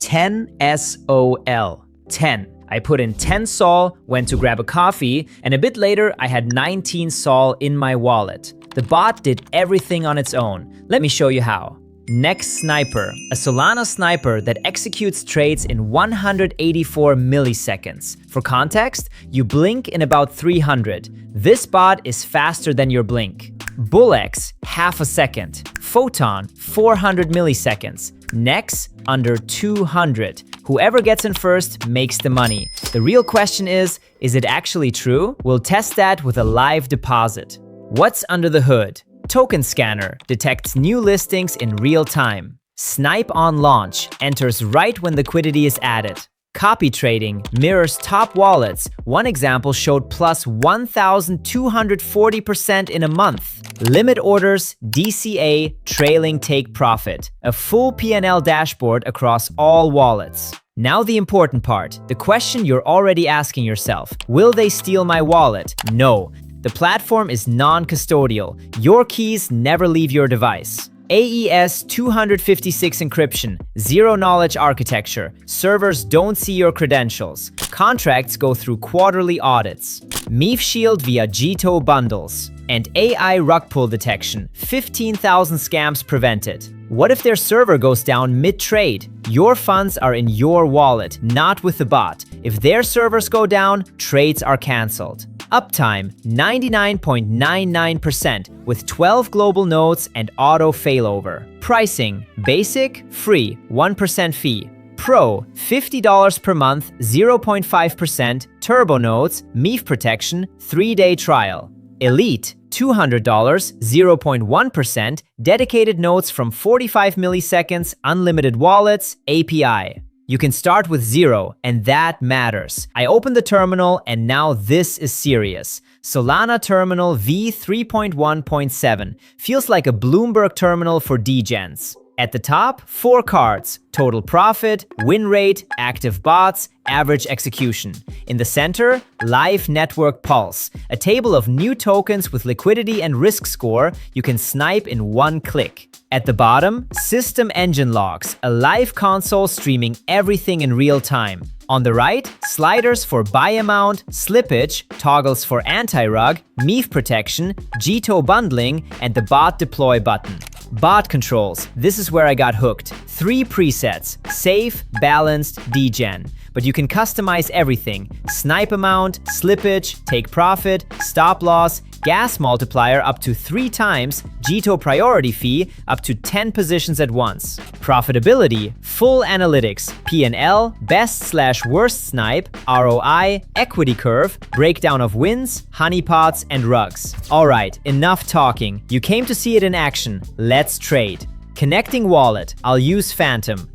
10 SOL. 10. I put in 10 Sol, went to grab a coffee, and a bit later I had 19 Sol in my wallet. The bot did everything on its own. Let me show you how. Next Sniper, a Solana sniper that executes trades in 184 milliseconds. For context, you blink in about 300. This bot is faster than your blink. BullX, half a second. Photon, 400 milliseconds. Nex, under 200. Whoever gets in first makes the money. The real question is it actually true? We'll test that with a live deposit. What's under the hood? Token Scanner detects new listings in real time. Snipe on launch enters right when liquidity is added. Copy trading mirrors top wallets. One example showed plus 1,240% in a month. Limit orders, DCA, trailing take profit. A full P&L dashboard across all wallets. Now the important part, the question you're already asking yourself. Will they steal my wallet? No. The platform is non-custodial. Your keys never leave your device. AES 256 encryption, zero-knowledge architecture. Servers don't see your credentials. Contracts go through quarterly audits. MEEF Shield via GTO bundles. And AI rug pull detection, 15,000 scams prevented. What if their server goes down mid-trade? Your funds are in your wallet, not with the bot. If their servers go down, trades are cancelled. Uptime, 99.99% with 12 global nodes and auto failover. Pricing, basic, free, 1% fee. Pro, $50 per month, 0.5%, turbo nodes, MEEF protection, 3-day trial. Elite, $200, 0.1%, dedicated nodes from 45 milliseconds, unlimited wallets, API. You can start with 0, and that matters. I opened the terminal, and now this is serious. Solana Terminal v3.1.7 feels like a Bloomberg terminal for degens. At the top, 4 cards: total profit, win rate, active bots, average execution. In the center, live network pulse, a table of new tokens with liquidity and risk score you can snipe in one click. At the bottom, system engine logs, a live console streaming everything in real time. On the right, sliders for buy amount, slippage, toggles for anti-rug, MEEF protection, GTO bundling, and the bot deploy button. Bot controls, this is where I got hooked. 3 presets, safe, balanced, degen. But you can customize everything. Snipe amount, slippage, take profit, stop loss, gas multiplier up to 3 times, GTO priority fee up to 10 positions at once. Profitability, full analytics, P&L, best/worst snipe, ROI, equity curve, breakdown of wins, honeypots, and rugs. Alright, enough talking. You came to see it in action. Let's trade. Connecting wallet, I'll use Phantom.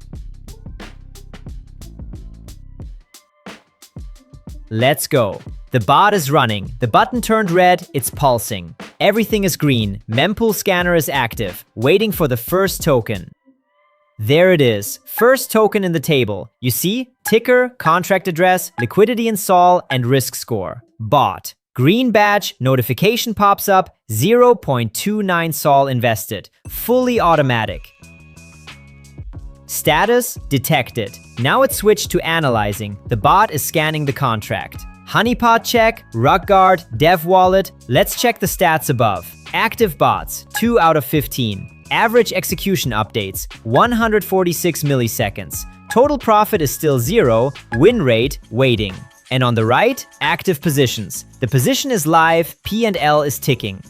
Let's go. The bot is running. The button turned red, it's pulsing. Everything is green. Mempool scanner is active, waiting for the first token. There it is. First token in the table. You see? Ticker, contract address, liquidity in Sol, and risk score. Bot. Green badge, notification pops up, 0.29 Sol invested. Fully automatic. Status detected. Now it's switched to analyzing. The bot is scanning the contract. Honeypot check, rug guard, dev wallet. Let's check the stats above. Active bots, 2 out of 15. Average execution updates, 146 milliseconds. Total profit is still 0, win rate, waiting. And on the right, active positions. The position is live, P&L is ticking.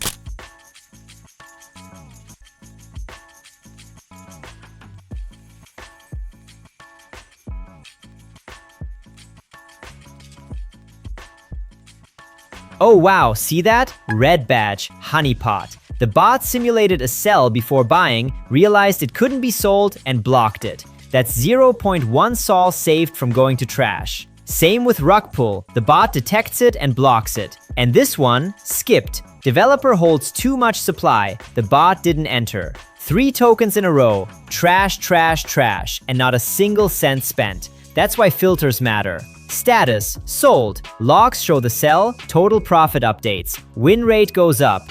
Oh wow, see that? Red badge, honeypot. The bot simulated a sell before buying, realized it couldn't be sold, and blocked it. That's 0.1 Sol saved from going to trash. Same with rug pull. The bot detects it and blocks it. And this one, skipped. Developer holds too much supply. The bot didn't enter. 3 tokens in a row. Trash, trash, trash. And not a single cent spent. That's why filters matter. Status, sold. Logs show the sell, total profit updates. Win rate goes up.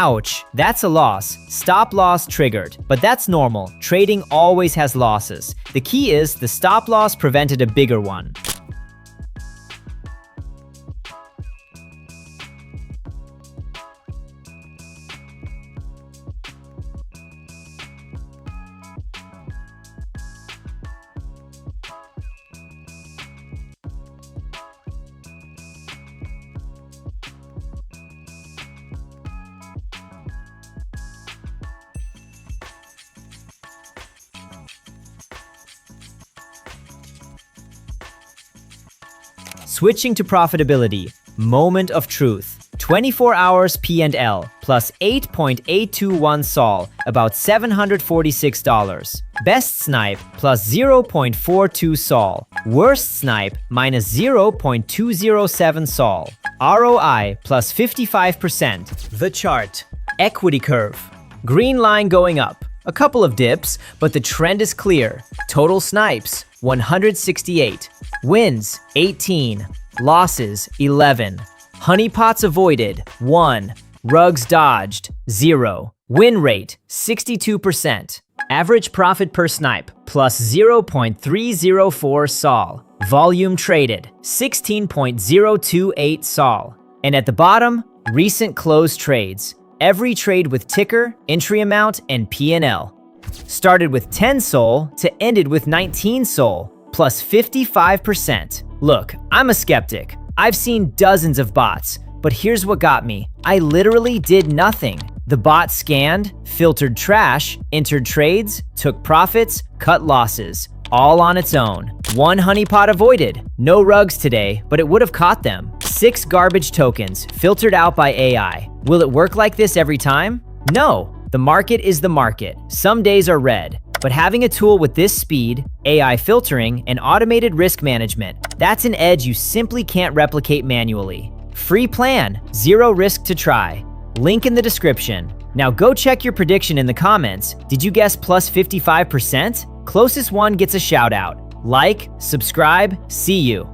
Ouch, that's a loss. Stop loss triggered. But that's normal. Trading always has losses. The key is the stop loss prevented a bigger one. Switching to profitability, moment of truth. 24 hours P&L plus 8.821 Sol, about $746. Best snipe plus 0.42 Sol. Worst snipe minus 0.207 Sol. ROI plus 55%. The chart. Equity curve. Green line going up. A couple of dips, but the trend is clear. Total snipes, 168. Wins, 18. Losses, 11. Honeypots avoided, 1. Rugs dodged, 0. Win rate, 62%. Average profit per snipe, plus 0.304 Sol. Volume traded, 16.028 Sol. And at the bottom, recent closed trades. Every trade with ticker, entry amount, and P&L. Started with 10 Sol to ended with 19 Sol, plus 55%. Look, I'm a skeptic. I've seen dozens of bots, but here's what got me. I literally did nothing. The bot scanned, filtered trash, entered trades, took profits, cut losses, all on its own. 1 honeypot avoided. No rugs today, but it would have caught them. 6 garbage tokens, filtered out by AI. Will it work like this every time? No. The market is the market. Some days are red. But having a tool with this speed, AI filtering, and automated risk management, that's an edge you simply can't replicate manually. Free plan, 0 risk to try. Link in the description. Now go check your prediction in the comments. Did you guess plus 55%? Closest one gets a shout out. Like, subscribe, see you.